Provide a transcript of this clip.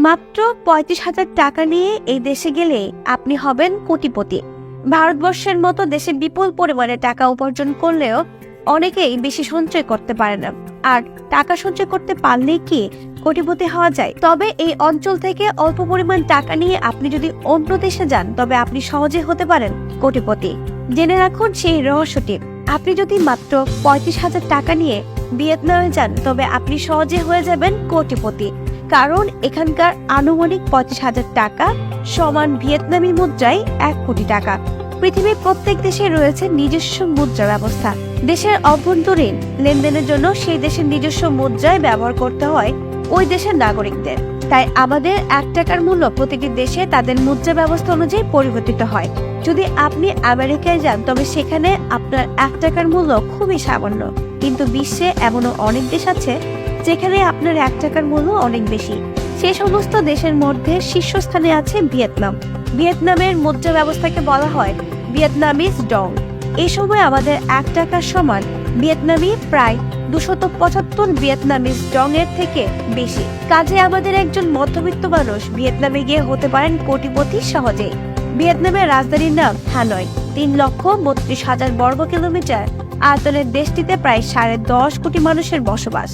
মাত্র ৩৫,০০০ টাকা নিয়ে এই দেশে গেলে আপনি হবেন কোটিপতি। ভারতবর্ষের মতো দেশে বিপুল পরিমাণে টাকা উপার্জন করলেও অনেকেই বেশি সঞ্চয় করতে পারে না। আর টাকা সঞ্চয় করতে পারলেই কি কোটিপতি হওয়া যায়? তবে এই অঞ্চল থেকে অল্প পরিমাণ টাকা নিয়ে আপনি যদি অন্য দেশে যান তবে আপনি সহজে হতে পারেন কোটিপতি। জেনে রাখুন সেই রহস্যটি। আপনি যদি মাত্র ৩৫,০০০ টাকা নিয়ে ভিয়েতনামে যান তবে আপনি সহজে হয়ে যাবেন কোটিপতি। কারণ এখানকার আনুমানিক ৩৫,০০০ টাকা সমান ভিয়েতনামি মুদ্রায় ১ কোটি টাকা। পৃথিবীর প্রত্যেক দেশে রয়েছে নিজস্ব মুদ্রা ব্যবস্থা। দেশের অভ্যন্তরীণ লেনদেনের জন্য সেই দেশের নিজস্ব মুদ্রায় ব্যবহার করতে হয় ওই দেশের নাগরিকদের। তাই আমাদের ১ টাকার মূল্য প্রতিটি দেশে তাদের মুদ্রা ব্যবস্থা অনুযায়ী পরিবর্তিত হয়। যদি আপনি আমেরিকায় যান তবে সেখানে আপনার ১ টাকার মূল্য খুবই সামান্য। কিন্তু বিশ্বে এমনও অনেক দেশ আছে যেখানে আপনার ১ টাকার মূল্য অনেক বেশি। সে সমস্ত দেশের মধ্যে শীর্ষস্থানে আছে ভিয়েতনাম। ভিয়েতনামের মুদ্রা ব্যবস্থাকে বলা হয় ভিয়েতনামিজ ডং। এই সময় আমাদের ১ টাকার সমান ভিয়েতনামি প্রায় ২৭৫ ভিয়েতনামিজ ডং এর থেকে বেশি। কাজে আমাদের একজন মধ্যবিত্ত মানুষ ভিয়েতনামে গিয়ে হতে পারেন কোটিপতি সহজেই। ভিয়েতনামের রাজধানীর নাম হানয়। ৩,৩২,০০০ বর্গ কিলোমিটার আয়তনের দেশটিতে প্রায় ১০.৫ কোটি মানুষের বসবাস।